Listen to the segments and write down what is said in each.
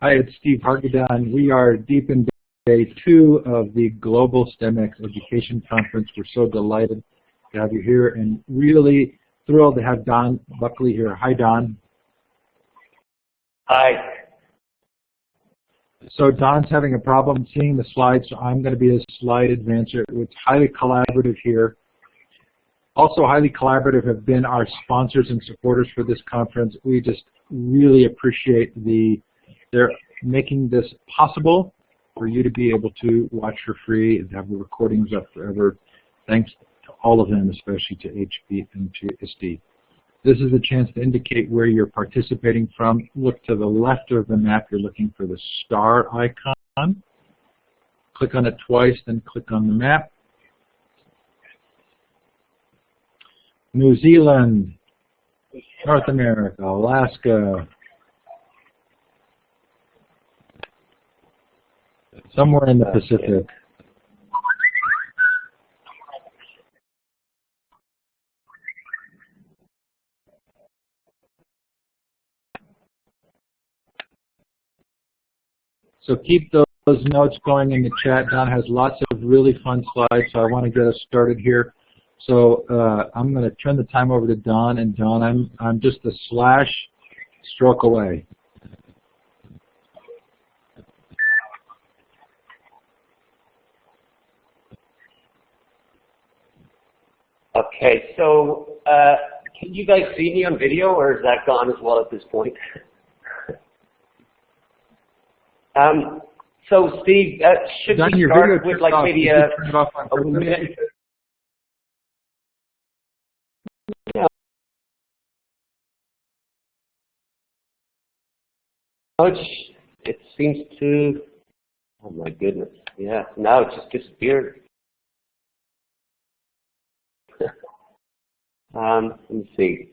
Hi, it's Steve Hargadon. We are deep in day 2 of the Global STEMX Education Conference. We're so delighted to have you here and really thrilled to have Don Buckley here. Hi, Don. Hi. So Don's having a problem seeing the slides, so I'm going to be a slide advancer. It's highly collaborative here. Also highly collaborative have been our sponsors and supporters for this conference. We just really appreciate they're making this possible for you to be able to watch for free and have the recordings up forever. Thanks to all of them, especially to HB and to ISD. This is a chance to indicate where you're participating from. Look to the left of the map. You're looking for the star icon. Click on it twice, then click on the map. New Zealand, North America, Alaska, somewhere in the Pacific. So keep those notes going in the chat. Don has lots of really fun slides, so I want to get us started here. So I'm going to turn the time over to Don, and Don, I'm just a slash stroke away. Okay, so can you guys see me on video, or is that gone as well at this point? So Steve, should Don, we start with like maybe a minute? Yeah. It seems to, oh my goodness, yeah, now it just disappeared. Let me see.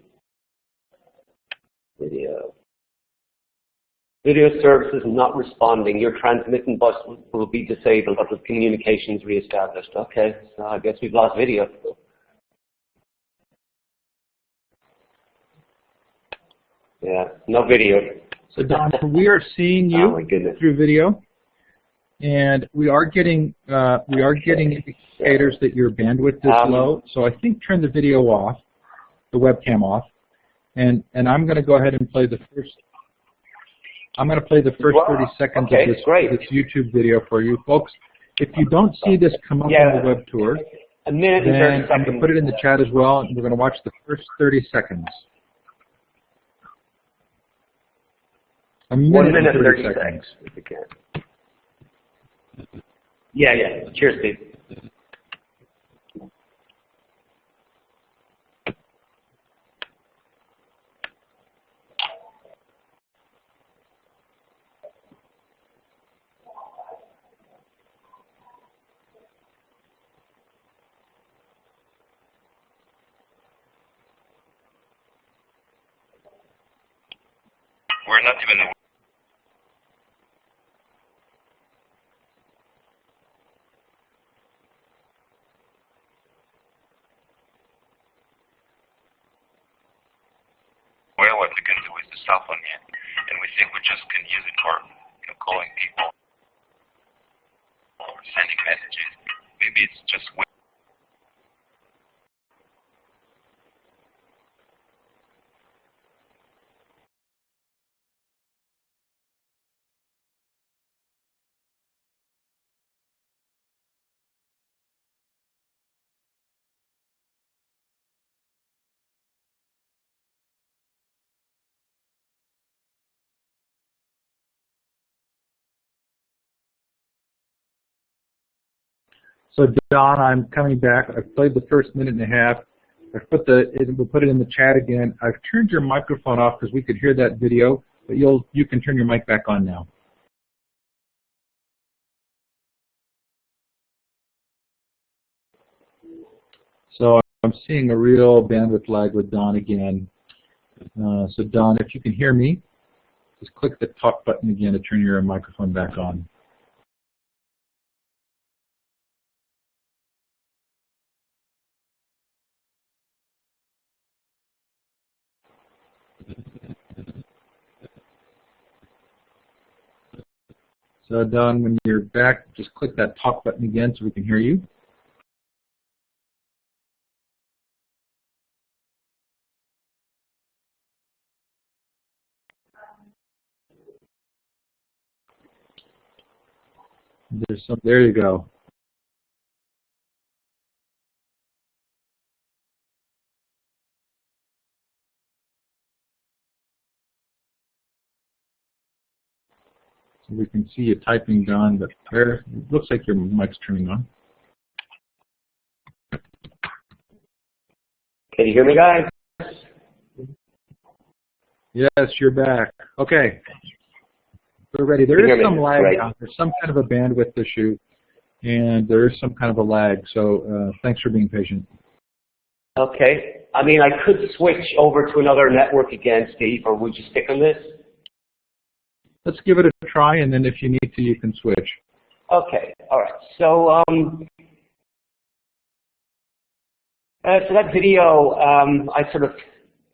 Video. Video services not responding. Your transmitting bus will be disabled until communications reestablished. Okay, so I guess we've lost video. Yeah, no video. So Don, we are seeing you through video, and we are getting indicators that your bandwidth is low. So I think turn the video off, the webcam off, and I'm going to go ahead and play the first. I'm going to play the first 30 seconds of this YouTube video for you folks. If you don't see this come up on the web tour, then I'm going to put it in the chat as well, and we're going to watch the first 30 seconds. A minute 1 minute and 30 seconds. If you can. Yeah. Cheers, Steve. We're not even. Well, what we can do is the cell phone, and we think we just can use it for calling people or sending messages. Maybe it's just. So Don, I'm coming back. I've played the first minute and a half. We'll put it in the chat again. I've turned your microphone off because we could hear that video, but you can turn your mic back on now. So I'm seeing a real bandwidth lag with Don again. So Don, if you can hear me, just click the talk button again to turn your microphone back on. So Don, when you're back, just click that talk button again so we can hear you. There you go. So we can see you typing, Don, but there, it looks like your mic's turning on. Can you hear me, guys? Yes, you're back. Okay. We're ready. There is some lag. There's some kind of a bandwidth issue, and there is some kind of a lag. So thanks for being patient. Okay. I mean, I could switch over to another network again, Steve, or would you stick on this? Let's give it a try, and then if you need to, you can switch. Okay. All right. So, so that video I sort of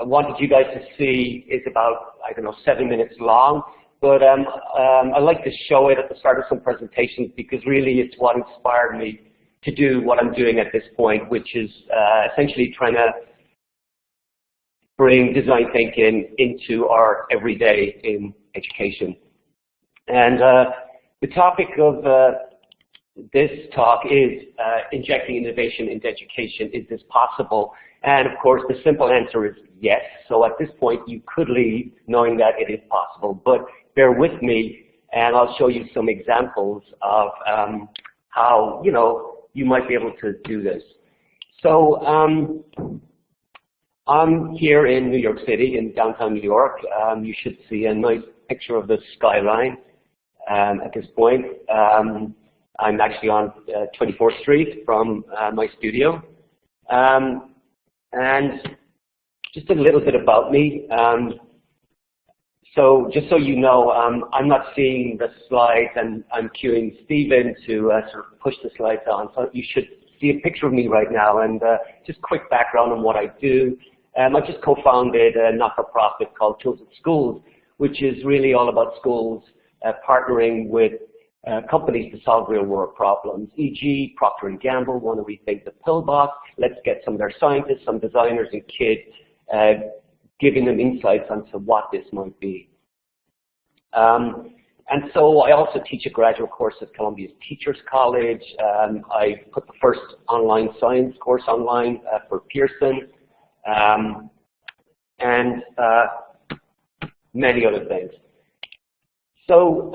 wanted you guys to see is about, I don't know, 7 minutes long. But I like to show it at the start of some presentations because really it's what inspired me to do what I'm doing at this point, which is essentially trying to bring design thinking into our everyday in education. And the topic of this talk is injecting innovation into education. Is this possible? And of course, the simple answer is yes. So at this point, you could leave knowing that it is possible. But bear with me, and I'll show you some examples of how, you know, you might be able to do this. So I'm here in New York City, in downtown New York. You should see a nice picture of the skyline at this point. I'm actually on 24th Street from my studio. And just a little bit about me. So just so you know, I'm not seeing the slides, and I'm cueing Stephen to sort of push the slides on. So you should see a picture of me right now. And just quick background on what I do. I just co-founded a not-for-profit called Tools at Schools, which is really all about schools partnering with companies to solve real-world problems, e.g. Procter & Gamble want to rethink the pill box. Let's get some of their scientists, some designers and kids, giving them insights onto what this might be. And so I also teach a graduate course at Columbia's Teachers College. I put the first online science course online for Pearson, and many other things. So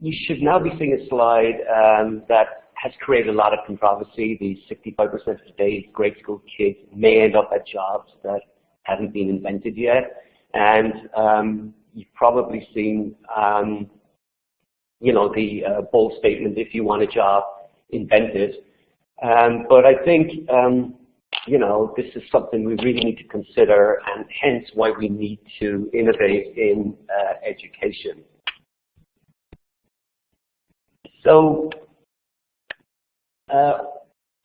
you should now be seeing a slide that has created a lot of controversy. The 65% of today's grade school kids may end up at jobs that haven't been invented yet. And you've probably seen, you know, the bold statement, if you want a job, invent it. But I think, you know, this is something we really need to consider, and hence why we need to innovate in education. So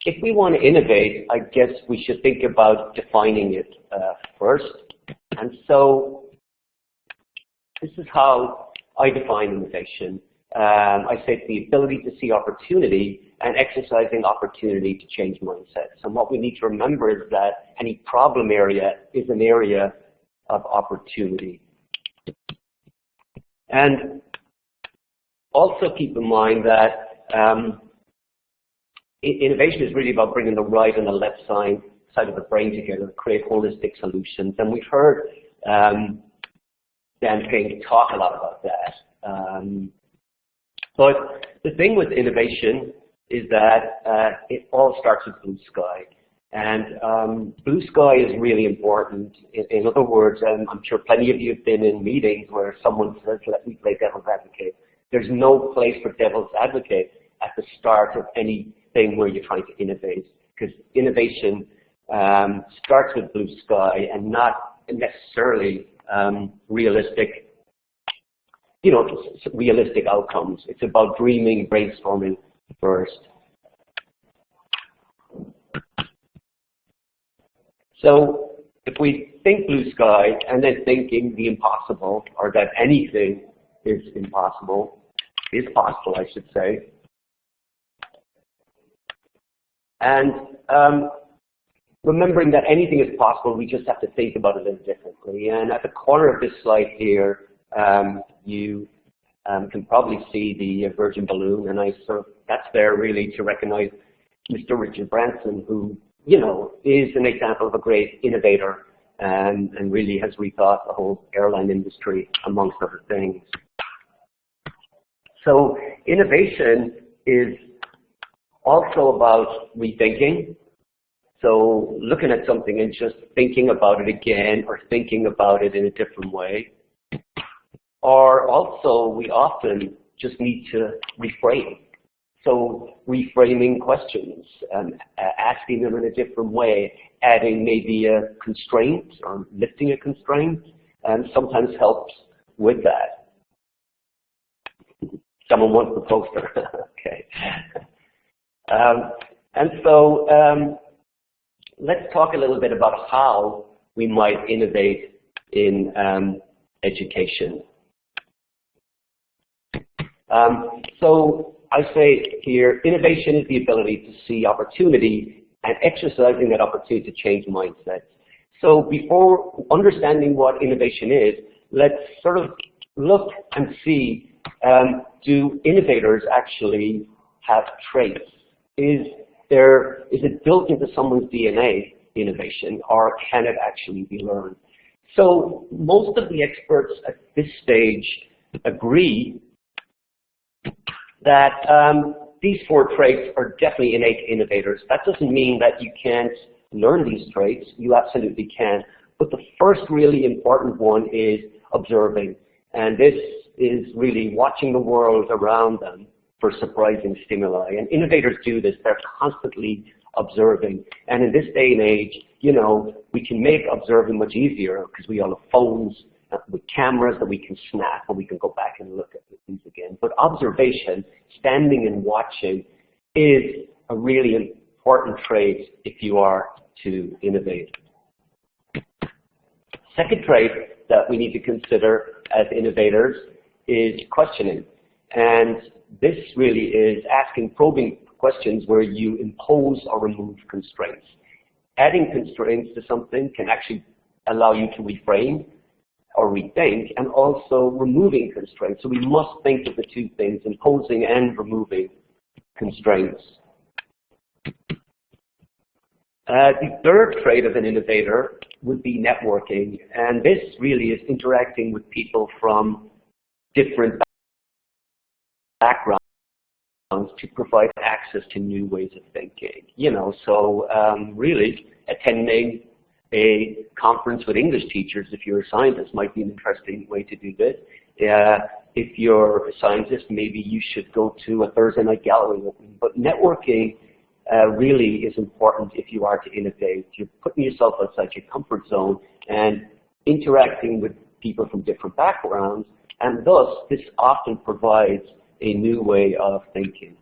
if we want to innovate, I guess we should think about defining it first. And so this is how I define innovation. I say it's the ability to see opportunity and exercising opportunity to change mindsets. And what we need to remember is that any problem area is an area of opportunity. And also keep in mind that innovation is really about bringing the right and the left side of the brain together to create holistic solutions. And we've heard Dan Pink talk a lot about that. But the thing with innovation is that it all starts with blue sky. And blue sky is really important. In other words, I'm sure plenty of you have been in meetings where someone says, let me play devil's advocate. There's no place for devil's advocate at the start of anything where you're trying to innovate, because innovation starts with blue sky and not necessarily realistic, you know, realistic outcomes. It's about dreaming, brainstorming first. So if we think blue sky and then thinking the impossible, or that anything is impossible, is possible, I should say. And remembering that anything is possible, we just have to think about it a little differently. And at the corner of this slide here, you can probably see the Virgin balloon, and that's there really to recognize Mr. Richard Branson, who, you know, is an example of a great innovator and really has rethought the whole airline industry, amongst other things. So innovation is also about rethinking. So looking at something and just thinking about it again, or thinking about it in a different way. Or also, we often just need to reframe. So reframing questions, asking them in a different way, adding maybe a constraint or lifting a constraint, and sometimes helps with that. Someone wants the poster. Okay. And so let's talk a little bit about how we might innovate in education. So I say here, innovation is the ability to see opportunity and exercising that opportunity to change mindsets. So before understanding what innovation is, let's sort of look and see, do innovators actually have traits? Is it built into someone's DNA, innovation, or can it actually be learned? So most of the experts at this stage agree that these 4 traits are definitely innate innovators. That doesn't mean that you can't learn these traits. You absolutely can. But the first really important one is observing. And this is really watching the world around them for surprising stimuli. And innovators do this. They're constantly observing. And in this day and age, you know, we can make observing much easier because we all have phones with cameras that we can snap, and we can go back and look at these again. But observation, standing and watching, is a really important trait if you are to innovate. Second trait that we need to consider as innovators is questioning. And this really is asking probing questions where you impose or remove constraints. Adding constraints to something can actually allow you to reframe or rethink, and also removing constraints. So we must think of the two things, imposing and removing constraints. The third trait of an innovator would be networking, and this really is interacting with people from different backgrounds to provide access to new ways of thinking. You know, so really attending a conference with English teachers, if you're a scientist, might be an interesting way to do this. If you're a scientist, maybe you should go to a Thursday night gallery opening. But networking really is important if you are to innovate. You're putting yourself outside your comfort zone and interacting with people from different backgrounds, and thus this often provides a new way of thinking.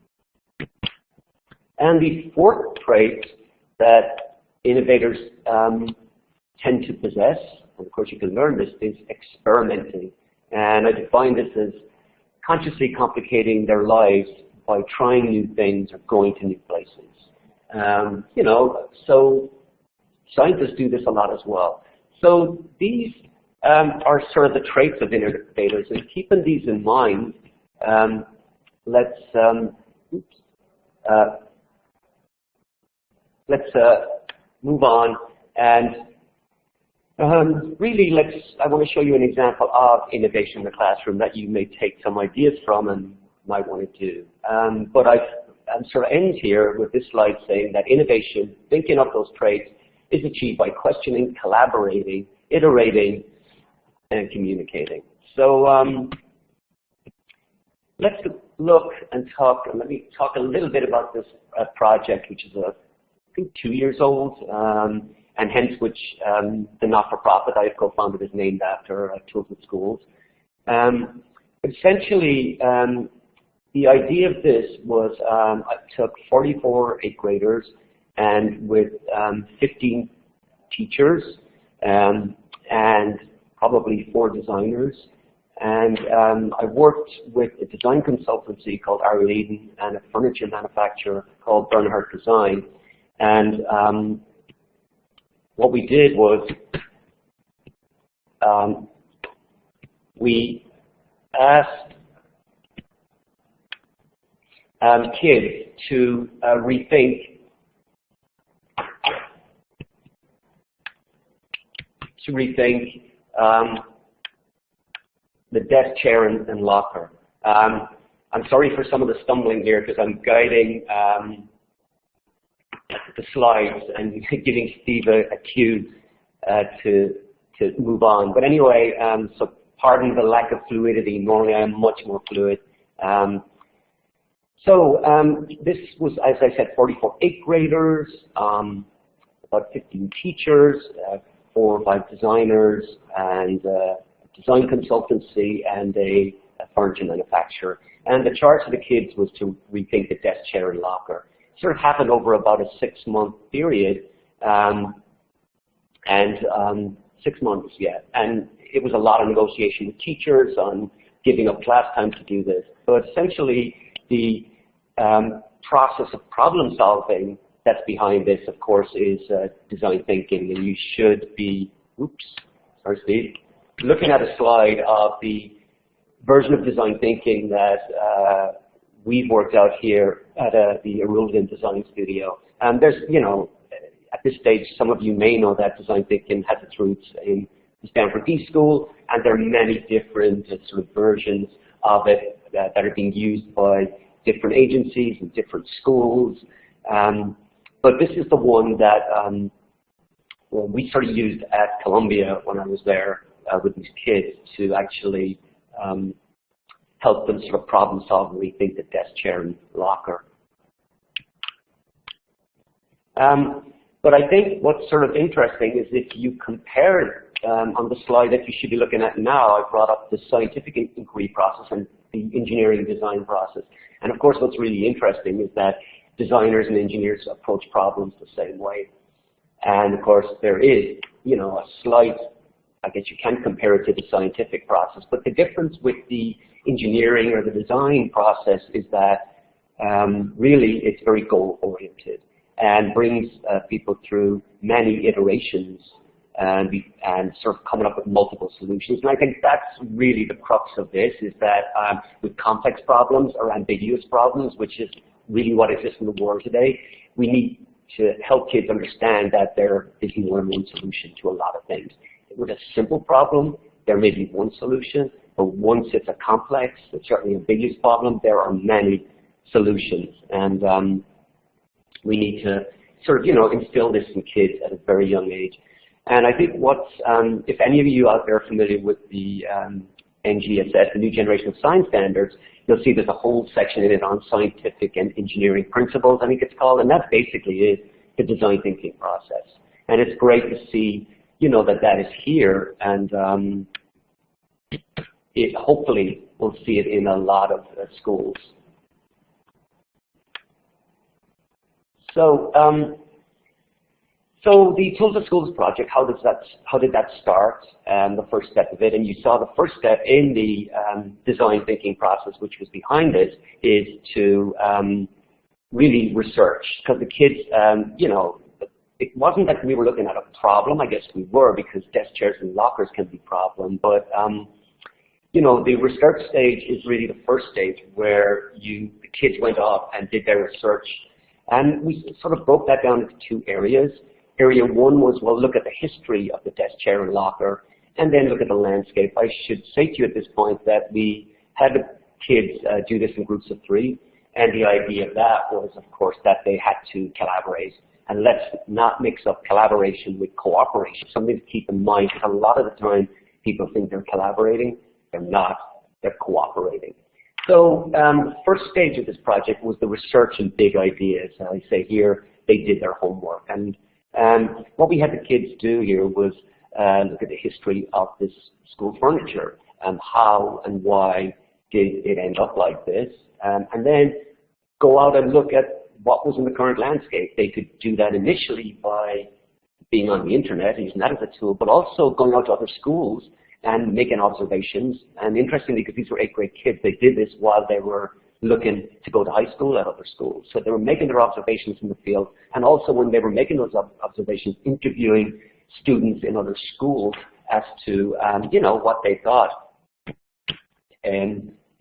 And the fourth trait that innovators tend to possess, and of course you can learn this, is experimenting. And I define this as consciously complicating their lives by trying new things or going to new places. You know, so scientists do this a lot as well. So these are sort of the traits of innovators, and keeping these in mind, let's move on, and really I want to show you an example of innovation in the classroom that you may take some ideas from and might want to do. But I'm sort of end here with this slide saying that innovation, thinking of those traits, is achieved by questioning, collaborating, iterating, and communicating. So let's look and talk, and let me talk a little bit about this project, which is I think 2 years old, and hence which the not-for-profit I have co-founded is named after Tilted Schools. Essentially, the idea of this was I took 44 8th graders and with 15 teachers and probably 4 designers, And I worked with a design consultancy called Ideation and a furniture manufacturer called Bernhardt Design. And what we did was we asked kids to rethink the desk, chair, and locker. I'm sorry for some of the stumbling here because I'm guiding the slides and giving Steve a cue to move on. But anyway, so pardon the lack of fluidity. Normally I am much more fluid. This was, as I said, 44 eighth graders, about 15 teachers, 4 or 5 designers, and a design consultancy, and a furniture manufacturer. And the charge of the kids was to rethink the desk, chair, and locker. It sort of happened over about a 6-month period, 6 months, yeah. And it was a lot of negotiation with teachers on giving up class time to do this. But essentially, the process of problem solving that's behind this, of course, is design thinking. And you should be, sorry, Steve, looking at a slide of the version of design thinking that we've worked out here at the Irrelevant Design Studio. And there's, you know, at this stage, some of you may know that design thinking has its roots in the Stanford D School, and there are many different sort of versions of it that are being used by different agencies and different schools. But this is the one that well, we sort of used at Columbia when I was there with these kids to actually help them sort of problem solve and rethink the desk, chair, and locker. But I think what's sort of interesting is if you compare on the slide that you should be looking at now, I brought up the scientific inquiry process and the engineering design process. And of course, what's really interesting is that designers and engineers approach problems the same way. And of course, there is, you know, a slight, I guess you can compare it to the scientific process, but the difference with the engineering or the design process is that really it's very goal-oriented and brings people through many iterations and sort of coming up with multiple solutions. And I think that's really the crux of this, is that with complex problems or ambiguous problems, which is really what exists in the world today, we need to help kids understand that there is more than one solution to a lot of things. With a simple problem, there may be one solution, but once it's a complex, certainly ambiguous problem, there are many solutions. And we need to sort of, you know, instill this in kids at a very young age. And I think what's, if any of you out there are familiar with the NGSS, the New Generation of Science Standards, you'll see there's a whole section in it on scientific and engineering principles, I think it's called, and that basically is the design thinking process. And it's great to see, you know, that that is here, and it hopefully we'll see it in a lot of schools. So, so the Tools of Schools project, how did that start? The first step of it, and you saw the first step in the design thinking process, which was behind it, is to really research, because the kids, you know, it wasn't that we were looking at a problem. I guess we were, because desk, chairs, and lockers can be a problem. But you know, the research stage is really the first stage where the kids went off and did their research, and we sort of broke that down into 2 areas. Area 1 was, well, look at the history of the desk, chair, and locker, and then look at the landscape. I should say to you at this point that we had the kids do this in groups of 3, and the idea of that was, of course, that they had to collaborate. And let's not mix up collaboration with cooperation. Something to keep in mind, because a lot of the time people think they're collaborating. They're not. They're cooperating. So first stage of this project was the research and big ideas. I say here, they did their homework. And what we had the kids do here was look at the history of this school furniture and how and why did it end up like this. And then go out and look at what was in the current landscape. They could do that initially by being on the internet, using that as a tool, but also going out to other schools and making observations. And interestingly, because these were 8th grade kids, they did this while they were looking to go to high school at other schools. So they were making their observations in the field, and also when they were making those observations, interviewing students in other schools as to, you know, what they thought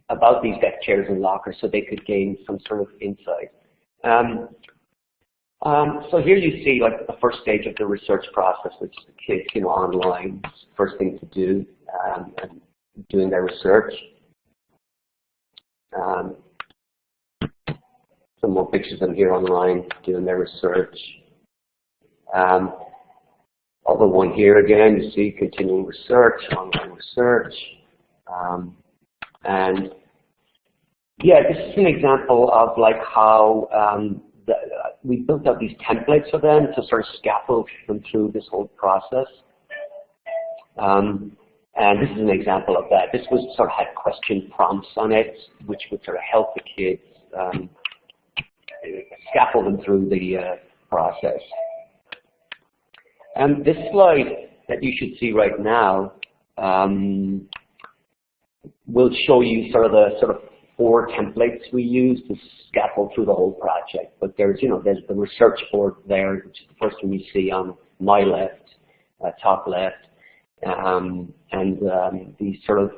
about these desk chairs and lockers, so they could gain some sort of insight. So here you see like the first stage of the research process, which the kids, you know, online, first thing to do, and doing their research. Some more pictures of them here online doing their research. Other one here again, you see continuing research, online research. And yeah, this is an example of like how we built out these templates for them to sort of scaffold them through this whole process. And this is an example of that. This was sort of had question prompts on it, which would sort of help the kids scaffold them through the process. And this slide that you should see right now will show you sort of the 4 templates we use to scaffold through the whole project. But there's, you know, there's the research board there, which is the first one you see on my left, top left, and the sort of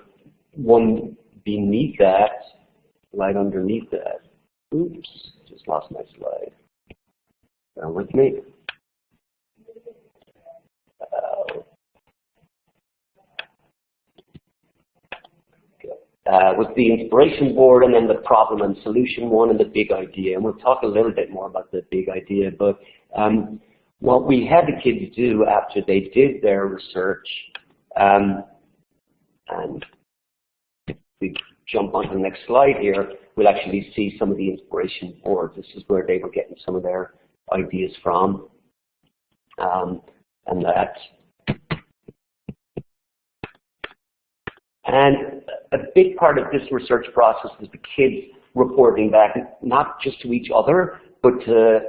one beneath that, right underneath that. Oops, just lost my slide. Bear with me. Was the inspiration board, and then the problem and solution one, and the big idea. And we'll talk a little bit more about the big idea. But what we had the kids do after they did their research, and if we jump onto the next slide here, we'll actually see some of the inspiration boards. This is where they were getting some of their ideas from. And a big part of this research process is the kids reporting back, not just to each other, but to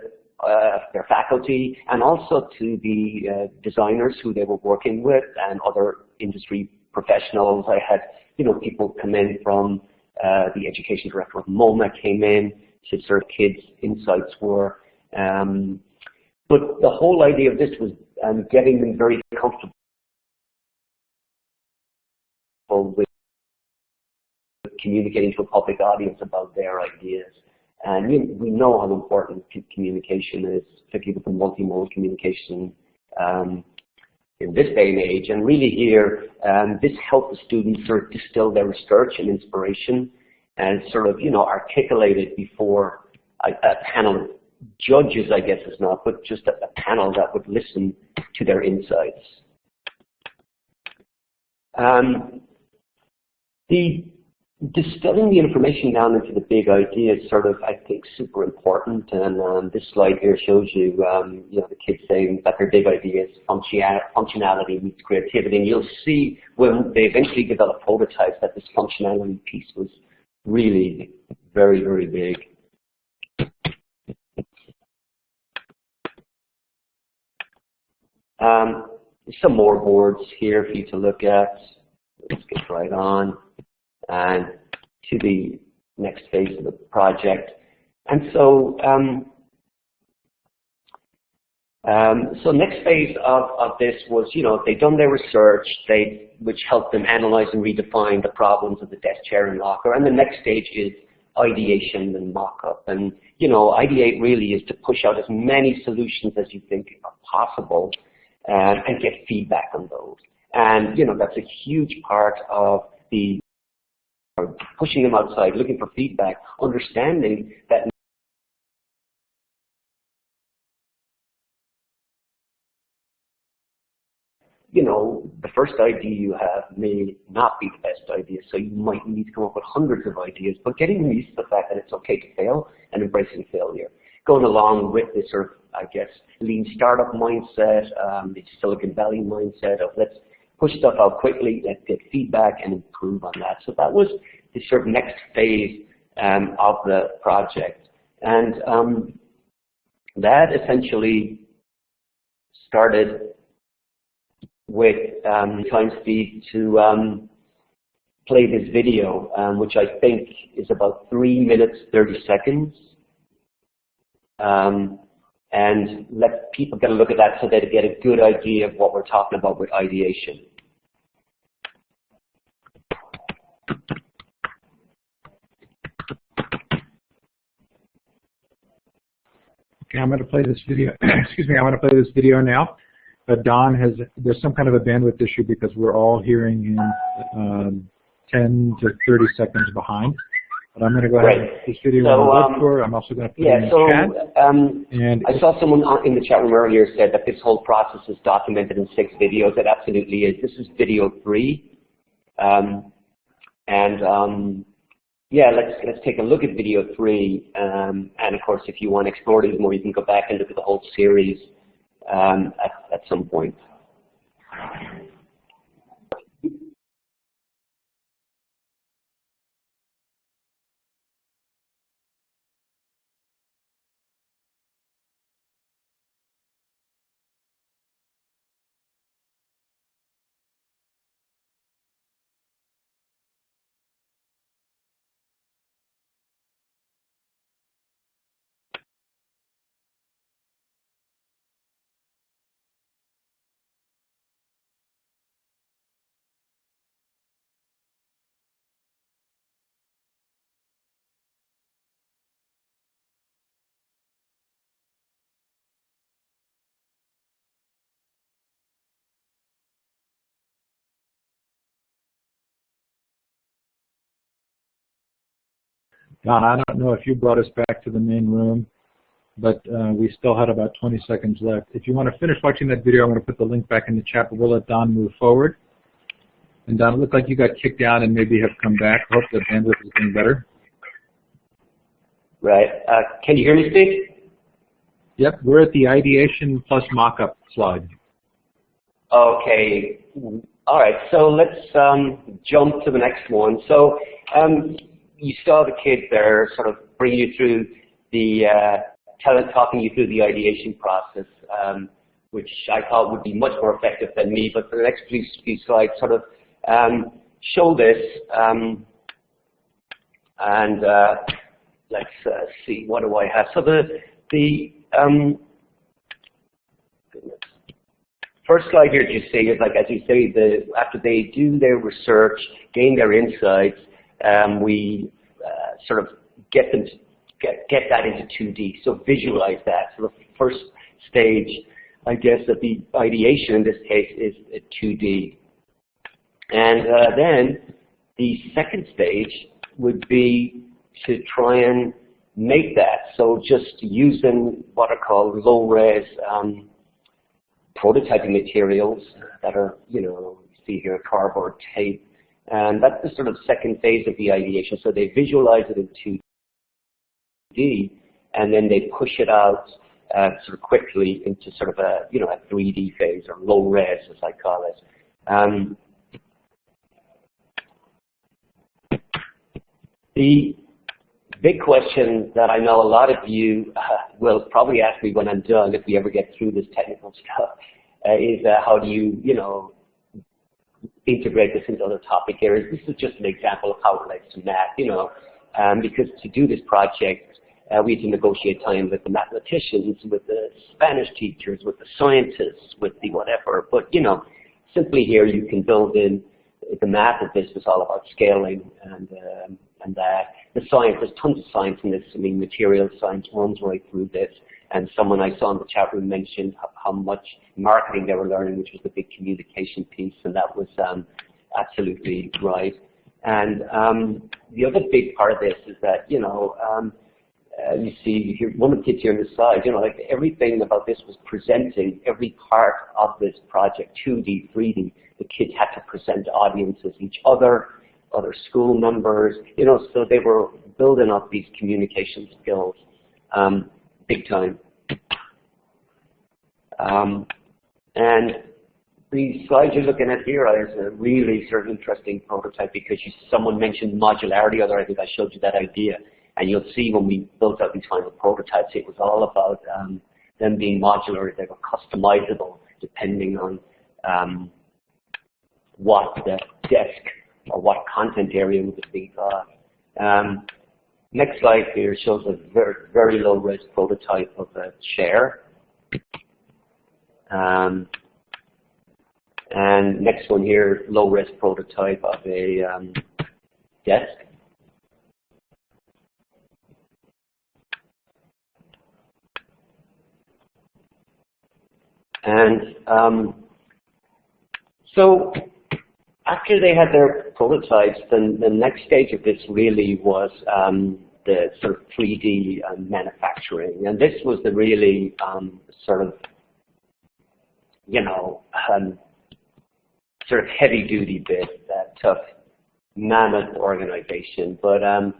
their faculty, and also to the designers who they were working with, and other industry professionals. I had, you know, people come in from the education director of MoMA came in to sort of kids' insights were. But the whole idea of this was getting them very comfortable with communicating to a public audience about their ideas. And we know how important communication is, particularly with the multimodal communication in this day and age. And really here, this helped the students sort of distill their research and inspiration and sort of, you know, articulate it before a panel of judges, I guess it's not, but just a panel that would listen to their insights. Distilling the information down into the big idea is sort of, I think, super important. And this slide here shows you, you know, the kids saying that their big idea is functionality meets creativity. And you'll see when they eventually develop prototypes that this functionality piece was really very, very big. Some more boards here for you to look at. Let's get right on. And to the next phase of the project. And so, so next phase of this was, you know, they'd done their research, which helped them analyze and redefine the problems of the desk, chair, and locker. And the next stage is ideation and mock-up. And, you know, ideate really is to push out as many solutions as you think are possible and get feedback on those. And, you know, that's a huge part of the pushing them outside, looking for feedback, understanding that you know, the first idea you have may not be the best idea, so you might need to come up with hundreds of ideas, but getting them used to the fact that it's okay to fail and embracing failure. Going along with this sort of, I guess, lean startup mindset, the Silicon Valley mindset of let's push stuff out quickly, let's get feedback and improve on that. So that was the sort of next phase of the project. And that essentially started with time speed to play this video, which I think is about 3 minutes, 30 seconds. And let people get a look at that so they get a good idea of what we're talking about with ideation. Okay, I'm going to play this video. Excuse me, I'm going to play this video now. Don there's some kind of a bandwidth issue because we're all hearing in 10 to 30 seconds behind. But I'm going to go ahead and put this video on the web. I'm also going to put it in the chat. And I saw someone in the chat room earlier said that this whole process is documented in 6 videos. It absolutely is. This is video 3. Yeah, let's take a look at video 3. And of course, if you want to explore these more, you can go back and look at the whole series at some point. Don, I don't know if you brought us back to the main room, but we still had about 20 seconds left. If you want to finish watching that video, I'm going to put the link back in the chat, but we'll let Don move forward. And Don, it looked like you got kicked out and maybe have come back. I hope the bandwidth is getting better. Right. Can you hear me, Steve? Yep, we're at the ideation plus mock-up slide. Okay. All right. So let's jump to the next one. So you saw the kid there sort of bringing you through the, talking you through the ideation process, which I thought would be much more effective than me. But for the next few slides, sort of show this, and let's see, what do I have? So the first slide here, you see, is like, as you say, after they do their research, gain their insights, we sort of get them to get that into 2D. So visualize that. So the first stage, I guess, of the ideation in this case is 2D. And then the second stage would be to try and make that. So just using what are called low-res prototyping materials that are, you see here, cardboard, tape. And that's the sort of second phase of the ideation. So they visualize it in 2D, and then they push it out sort of quickly into sort of a, a 3D phase, or low-res, as I call it. The big question that I know a lot of you will probably ask me when I'm done, if we ever get through this technical stuff, is how do you, integrate this into other topic areas. This is just an example of how it relates to math, because to do this project, we had to negotiate time with the mathematicians, with the Spanish teachers, with the scientists, with the whatever. But, simply here you can build in the math of this was all about scaling and that. The science, there's tons of science in this. I mean, material science runs right through this. And someone I saw in the chat room mentioned how much marketing they were learning, which was the big communication piece, and that was absolutely right. And the other big part of this is that, you see here, one of the kids here on the side, like everything about this was presenting every part of this project, 2D, 3D. The kids had to present to audiences, each other school members, so they were building up these communication skills. Big time. And the slide you're looking at here is a really sort of interesting prototype because someone mentioned modularity, I think I showed you that idea. And you'll see when we built out these final prototypes, it was all about them being modular. They were customizable depending on what the desk or what content area would be got. Next slide here shows a very, very low-res prototype of a chair. And next one here, low-res prototype of a desk. And so after they had their prototypes, then the next stage of this really was the sort of 3D manufacturing. And this was the really sort of, you know, sort of heavy-duty bit that took mammoth organization. But I'm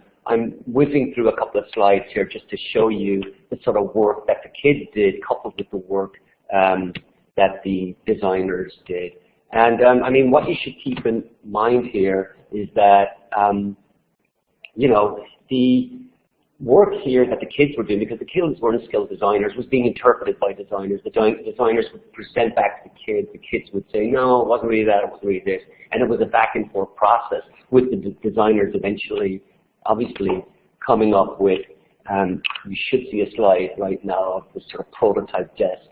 whizzing through a couple of slides here just to show you the sort of work that the kids did coupled with the work that the designers did. And I mean, what you should keep in mind here is that, you know, the work here that the kids were doing, because the kids weren't skilled designers, was being interpreted by designers. The designers would present back to the kids would say, no, it wasn't really that, it wasn't really this. And it was a back and forth process with the designers eventually, obviously, coming up with, you should see a slide right now of the sort of prototype desk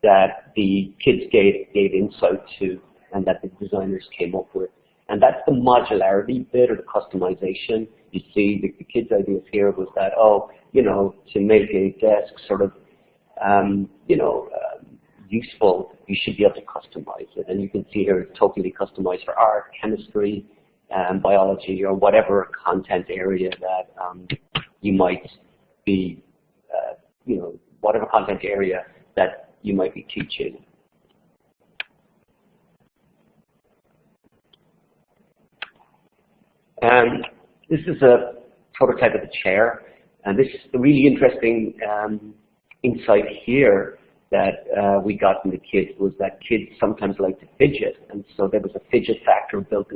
that the kids gave insight to and that the designers came up with. And that's the modularity bit or the customization. You see, the kids' ideas here was that, oh, you know, to make a desk sort of, you know, useful, you should be able to customize it. And you can see here it's totally customized for art, chemistry, biology, or whatever content area that you might be, you know, whatever content area that you might be teaching. And this is a prototype of the chair, and this is the really interesting insight here that we got from the kids was that kids sometimes like to fidget, and so there was a fidget factor built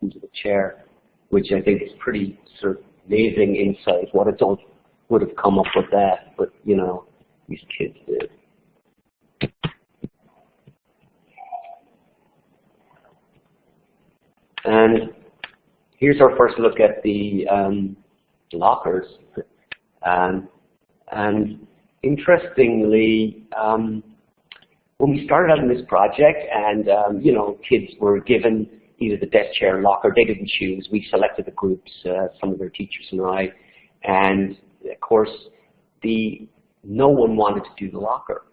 into the chair, which I think is pretty sort of amazing insight. What adult would have come up with that, but you know, these kids did. And here's our first look at the lockers. And interestingly, when we started out in this project and, you know, kids were given either the desk, chair, or locker, they didn't choose. We selected the groups, some of their teachers and I. And of course, no one wanted to do the locker.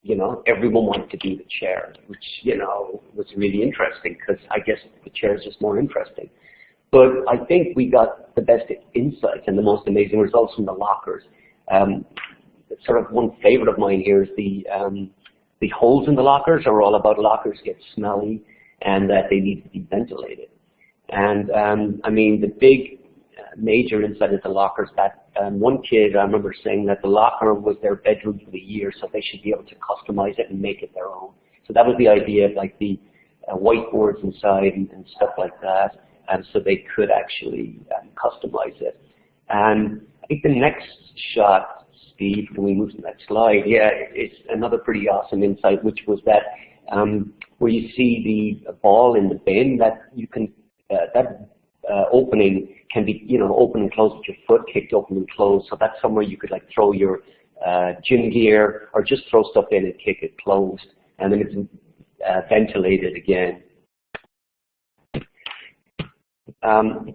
You know, everyone wanted to do the chair, which, you know, was really interesting because I guess the chair is just more interesting. But I think we got the best insights and the most amazing results from the lockers. Sort of one favorite of mine here is the holes in the lockers are all about lockers get smelly and that they need to be ventilated. And I mean, the big major insight is the lockers that one kid, I remember saying that the locker was their bedroom for the year, so they should be able to customize it and make it their own. So that was the idea of like the whiteboards inside and stuff like that, and so they could actually customize it. And I think the next shot, Steve, when we move to the next slide, yeah, it's another pretty awesome insight, which was that where you see the ball in the bin, that you can, that opening can be, you know, open and closed with your foot, kicked open and closed. So that's somewhere you could like throw your gym gear or just throw stuff in and kick it closed. And then it's ventilated again. And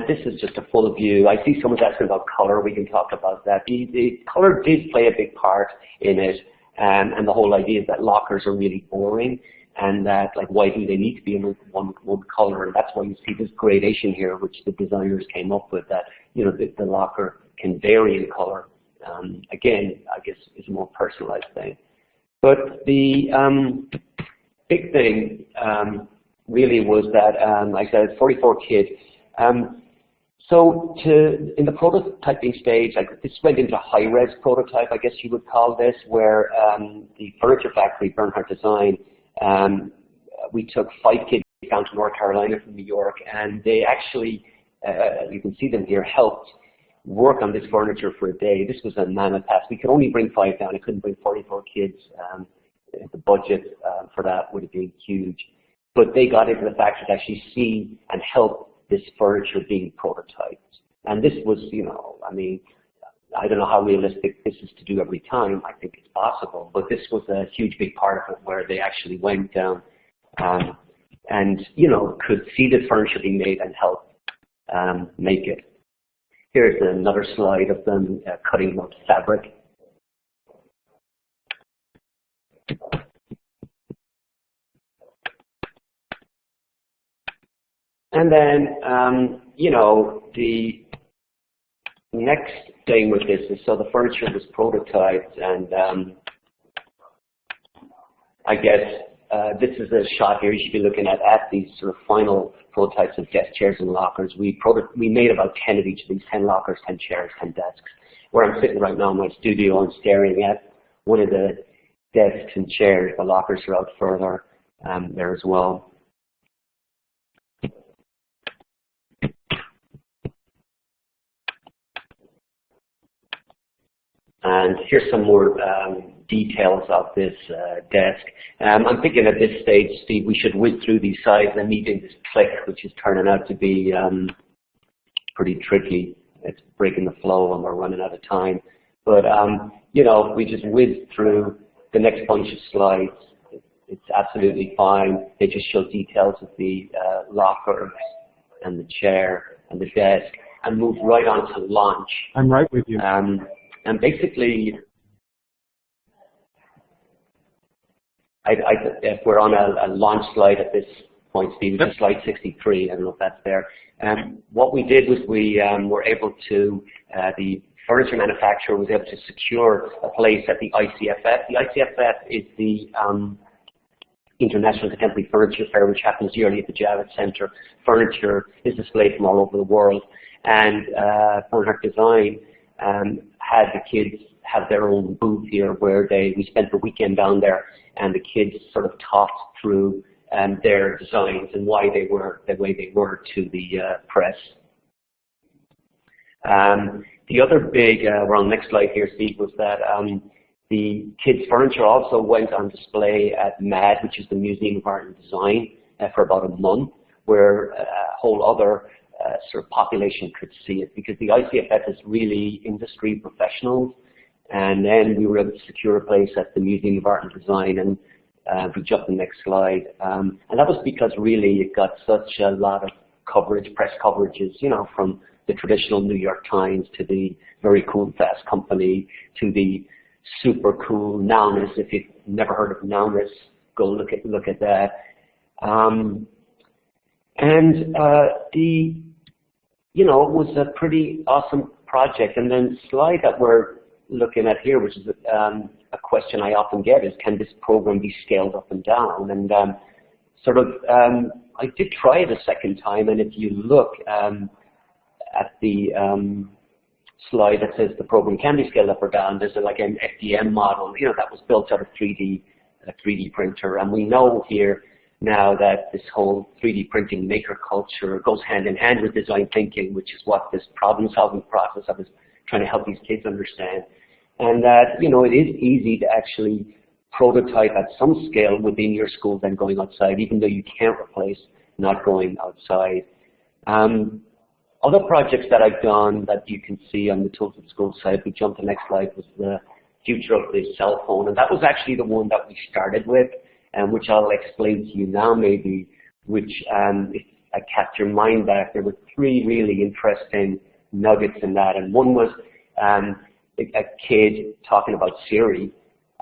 this is just a full view. I see someone's asking about color. We can talk about that. The color did play a big part in it. And the whole idea is that lockers are really boring. And that, like, why do they need to be in one color? And that's why you see this gradation here, which the designers came up with, that, you know, the locker can vary in color. Again, I guess is a more personalized thing. But the big thing really was that, like I said, 44 kids. So in the prototyping stage, like this went into high-res prototype, I guess you would call this, where the furniture factory, Bernhardt Design, we took 5 kids down to North Carolina from New York, and they actually, you can see them here, helped work on this furniture for a day. This was a mammoth task. We could only bring 5 down. I couldn't bring 44 kids the budget for that would have been huge. But they got into the factory to actually see and help this furniture being prototyped. And this was, you know, I mean, I don't know how realistic this is to do every time. I think it's possible. But this was a huge, big part of it where they actually went down and, you know, could see the furniture being made and help make it. Here's another slide of them cutting out fabric. And then, you know, the next thing with this is, so the furniture was prototyped, and I guess this is a shot here you should be looking at these sort of final prototypes of desk chairs and lockers. We made about 10 of each of these, 10 lockers, 10 chairs, 10 desks. Where I'm sitting right now in my studio, I'm staring at one of the desks and chairs. The lockers are out further there as well. And here's some more details of this desk. I'm thinking at this stage, Steve, we should whiz through these slides and meeting this click, which is turning out to be pretty tricky. It's breaking the flow and we're running out of time. But, you know, we just whiz through the next bunch of slides. It's absolutely fine. They just show details of the lockers and the chair and the desk and move right on to launch. I'm right with you. And basically, if we're on a launch slide at this point, Steve, it's slide 63. I don't know if that's there. What we did was we were able to, the furniture manufacturer was able to secure a place at the ICFF. The ICFF is the International Contemporary Furniture Fair, which happens yearly at the Javits Centre. Furniture is displayed from all over the world, and Bernhardt Design had the kids have their own booth here where we spent the weekend down there, and the kids sort of talked through their designs and why they were the way they were to the press. The other big, we're on the next slide here, Steve, was that the kids' furniture also went on display at MAD, which is the Museum of Art and Design, for about a month, where a whole other sort of population could see it, because the ICFF is really industry professionals. And then we were able to secure a place at the Museum of Art and Design, and we jump to the next slide. And that was because really it got such a lot of coverage, press coverages, you know, from the traditional New York Times to the very cool Fast Company to the super cool Nowness. If you've never heard of Nowness, go look at that. You know, it was a pretty awesome project. And then the slide that we're looking at here, which is a question I often get, is can this program be scaled up and down? And I did try it a second time, and if you look at the slide that says the program can be scaled up or down, there's like an FDM model, you know, that was built out of a 3D printer. And we know here now that this whole 3D printing maker culture goes hand in hand with design thinking, which is what this problem-solving process I was trying to help these kids understand. And that, you know, it is easy to actually prototype at some scale within your school than going outside, even though you can't replace not going outside. Other projects that I've done that you can see on the Tools at School site, we jump to the next slide, was the future of the cell phone. And that was actually the one that we started with, which I'll explain to you now maybe, which if I catch your mind back, there were three really interesting nuggets in that. And one was a kid talking about Siri,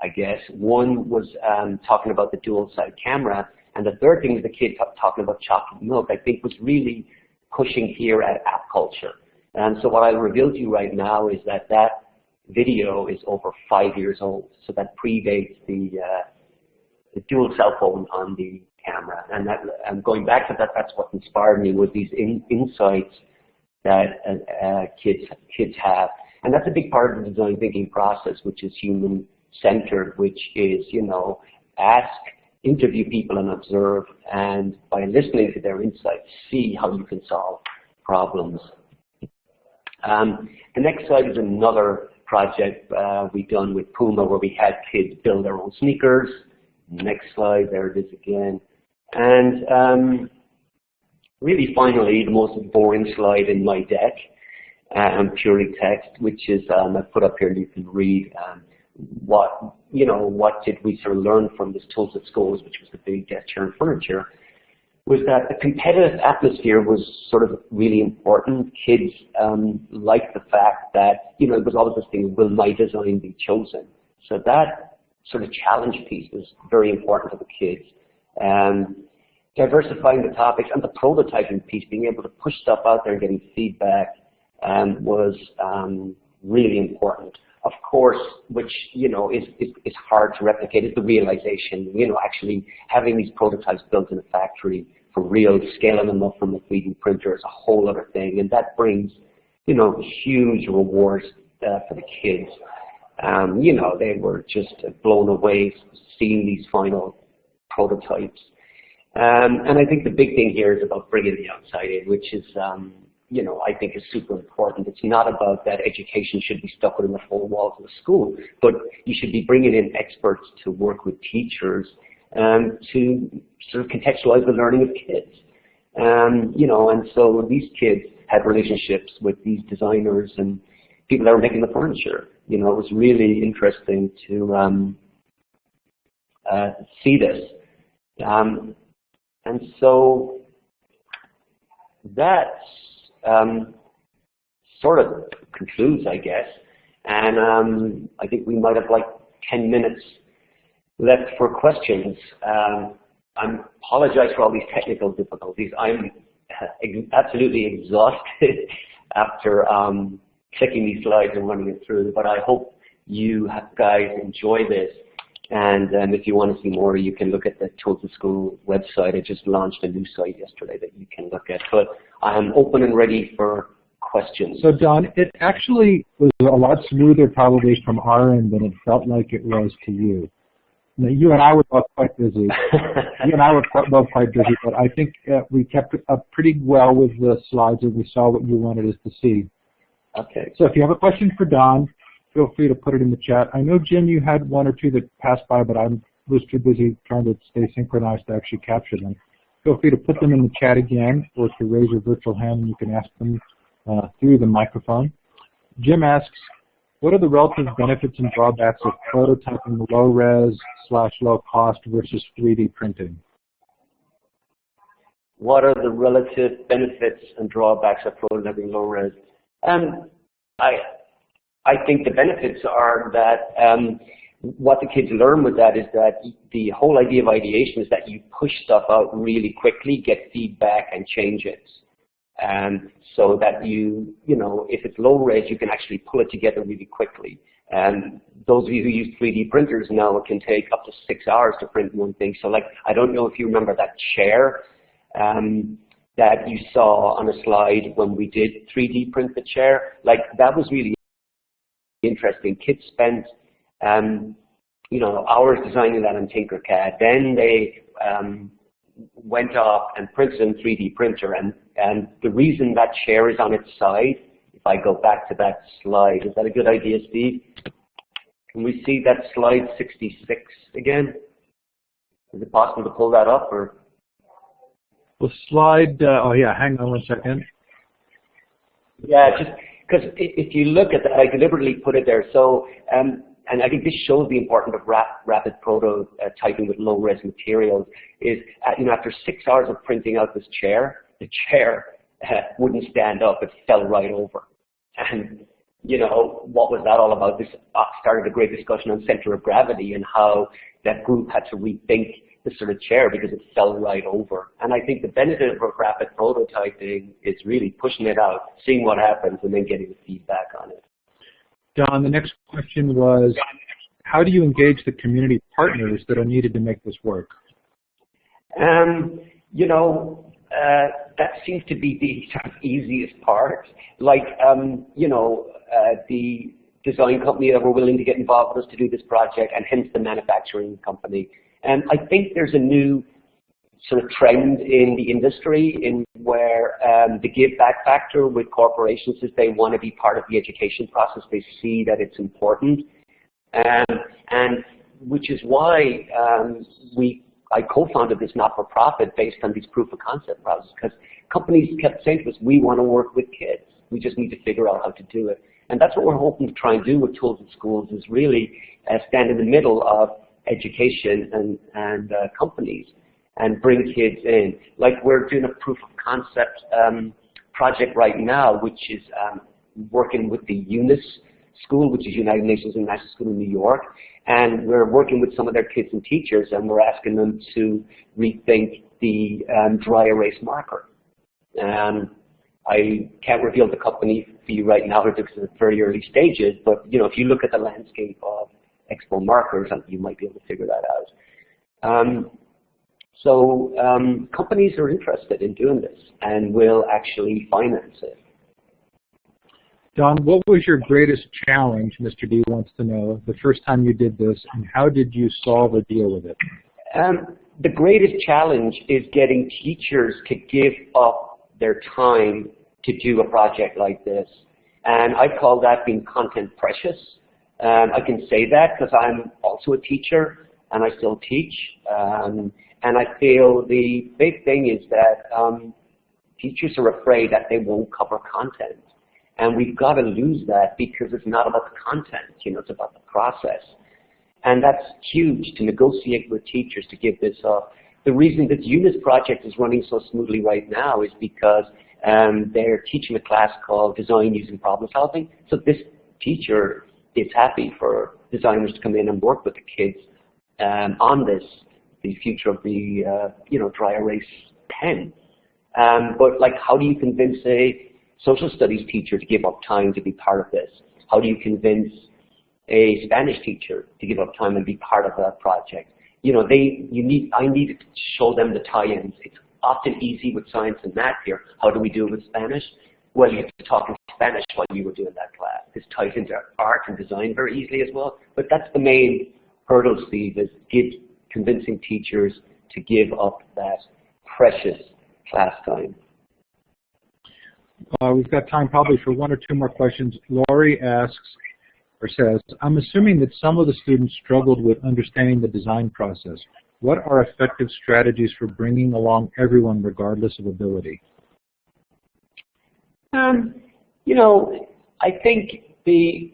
I guess. One was talking about the dual-side camera. And the third thing was the kid talking about chocolate milk, I think was really pushing here at app culture. And so what I'll reveal to you right now is that that video is over 5 years old. So that predates the dual cell phone on the camera. And going back to that, that's what inspired me, was these insights that kids have. And that's a big part of the design thinking process, which is human-centered, which is, you know, interview people and observe, and by listening to their insights, see how you can solve problems. The next slide is another project we've done with Puma, where we had kids build their own sneakers Next slide, there it is again. And really finally, the most boring slide in my deck, purely text, which is I put up here and you can read what did we sort of learn from this Tools at Schools, which was the big desk chair and furniture, was that the competitive atmosphere was sort of really important. Kids liked the fact that, it was always this thing, will my design be chosen? So that sort of challenge piece was very important to the kids. Diversifying the topics and the prototyping piece, being able to push stuff out there and getting feedback was really important. Of course, which, is hard to replicate, is the realization, actually having these prototypes built in a factory for real, scaling them up from a 3D printer is a whole other thing, and that brings, huge rewards for the kids. They were just blown away seeing these final prototypes. And I think the big thing here is about bringing the outside in, which is, I think is super important. It's not about that education should be stuck within the four walls of the school, but you should be bringing in experts to work with teachers to sort of contextualize the learning of kids. And so these kids had relationships with these designers and people that were making the furniture. It was really interesting to see this. And so that sort of concludes, I guess. And I think we might have like 10 minutes left for questions. I apologize for all these technical difficulties. I'm absolutely exhausted after clicking these slides and running it through, but I hope you guys enjoy this. And if you want to see more, you can look at the Tools at School website. I just launched a new site yesterday that you can look at. But I'm open and ready for questions. So Don, it actually was a lot smoother probably from our end than it felt like it was to you. Now, you and I were both quite busy. Both quite busy, but I think we kept up pretty well with the slides and we saw what you wanted us to see. Okay. So if you have a question for Don, feel free to put it in the chat. I know, Jim, you had one or two that passed by, but I was too busy trying to stay synchronized to actually capture them. Feel free to put them in the chat again or to raise your virtual hand and you can ask them through the microphone. Jim asks, what are the relative benefits and drawbacks of prototyping low-res/low cost versus 3D printing? What are the relative benefits and drawbacks of prototyping low-res? I think the benefits are that what the kids learn with that is that the whole idea of ideation is that you push stuff out really quickly, get feedback, and change it. So that if it's low-res, you can actually pull it together really quickly. And those of you who use 3D printers know it can take up to 6 hours to print one thing. So like, I don't know if you remember that chair that you saw on a slide when we did 3D print the chair. Like, that was really interesting. Kids spent, hours designing that on Tinkercad. Then they went off and printed in 3D printer. And the reason that chair is on its side, if I go back to that slide, is that a good idea, Steve? Can we see that slide 66 again? Is it possible to pull that up? Or? Well, slide, hang on 1 second. Yeah, just because if you look at that, I deliberately put it there. So, and I think this shows the importance of rapid prototyping with low-res materials, is, after 6 hours of printing out this chair, the chair wouldn't stand up, it fell right over. And, what was that all about? This started a great discussion on center of gravity and how that group had to rethink the sort of chair because it fell right over. And I think the benefit of rapid prototyping is really pushing it out, seeing what happens, and then getting the feedback on it. Don, the next question was, how do you engage the community partners that are needed to make this work? That seems to be the sort of easiest part. Like, the design company that were willing to get involved with us to do this project, and hence the manufacturing company. And I think there's a new sort of trend in the industry in where the give back factor with corporations is they want to be part of the education process. They see that it's important. And which is why I co-founded this not-for-profit based on these proof of concept projects, because companies kept saying to us, we want to work with kids. We just need to figure out how to do it. And that's what we're hoping to try and do with Tools in Schools, is really stand in the middle of education and companies and bring kids in. Like we're doing a proof of concept project right now, which is working with the UNIS School, which is United Nations International School in New York. And we're working with some of their kids and teachers, and we're asking them to rethink the dry erase marker. I can't reveal the company for you right now because it's at very early stages, but you know, if you look at the landscape of expo markers, you might be able to figure that out. Companies are interested in doing this and will actually finance it. Don, what was your greatest challenge, Mr. D wants to know, the first time you did this, and how did you solve or deal with it? The greatest challenge is getting teachers to give up their time to do a project like this. And I call that being content precious. I can say that because I'm also a teacher and I still teach. And I feel the big thing is that teachers are afraid that they won't cover content. And we've got to lose that, because it's not about the content, you know, it's about the process. And that's huge, to negotiate with teachers to give this up. The reason that UNIS project is running so smoothly right now is because they're teaching a class called Design Using Problem Solving. So this teacher is happy for designers to come in and work with the kids on this, the future of the dry erase pen. But like, how do you convince a social studies teacher to give up time to be part of this? How do you convince a Spanish teacher to give up time and be part of that project? You know, I needed to show them the tie-ins. It's often easy with science and math here. How do we do it with Spanish? Well, you have to talk in Spanish while you were doing that class. This ties into art and design very easily as well. But that's the main hurdle, Steve, is convincing teachers to give up that precious class time. We've got time probably for one or two more questions. Lori asks, or says, I'm assuming that some of the students struggled with understanding the design process. What are effective strategies for bringing along everyone regardless of ability? You know, I think the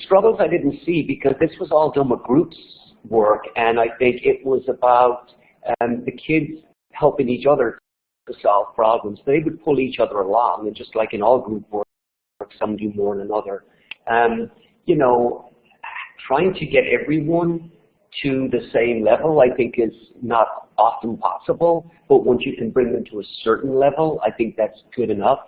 struggles I didn't see, because this was all done with groups work, and I think it was about the kids helping each other to solve problems. They would pull each other along, and just like in all group work, some do more than another. You know, trying to get everyone to the same level, I think, is not often possible, but once you can bring them to a certain level, I think that's good enough.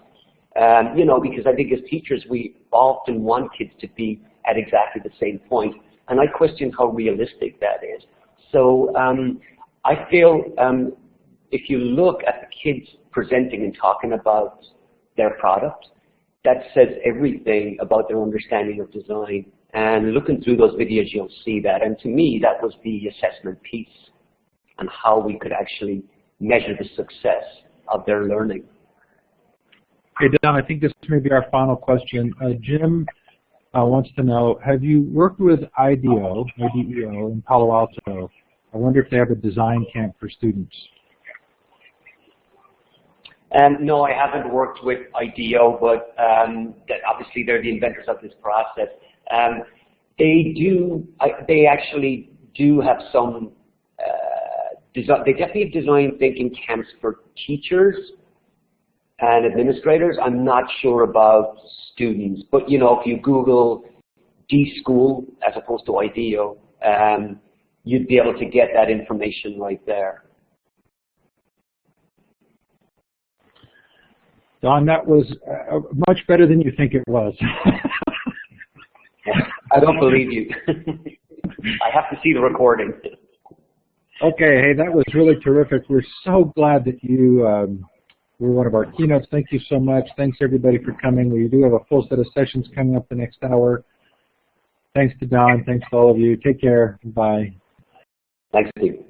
You know, because I think as teachers, we often want kids to be at exactly the same point, and I question how realistic that is. So I feel if you look at the kids presenting and talking about their product, that says everything about their understanding of design. And looking through those videos, you'll see that. And to me, that was the assessment piece on how we could actually measure the success of their learning. Okay, Don, I think this may be our final question. Jim wants to know, have you worked with IDEO in Palo Alto? I wonder if they have a design camp for students. No, I haven't worked with IDEO, but that obviously they're the inventors of this process. They actually do have some design. They definitely have design thinking camps for teachers and administrators. I'm not sure about students, but you know, if you Google D-School as opposed to IDEO, you'd be able to get that information right there. Don, that was much better than you think it was. I don't believe you. I have to see the recording. Okay, hey, that was really terrific. We're so glad that you were one of our keynotes. Thank you so much. Thanks, everybody, for coming. We do have a full set of sessions coming up the next hour. Thanks to Don. Thanks to all of you. Take care. Bye. Thanks, Steve.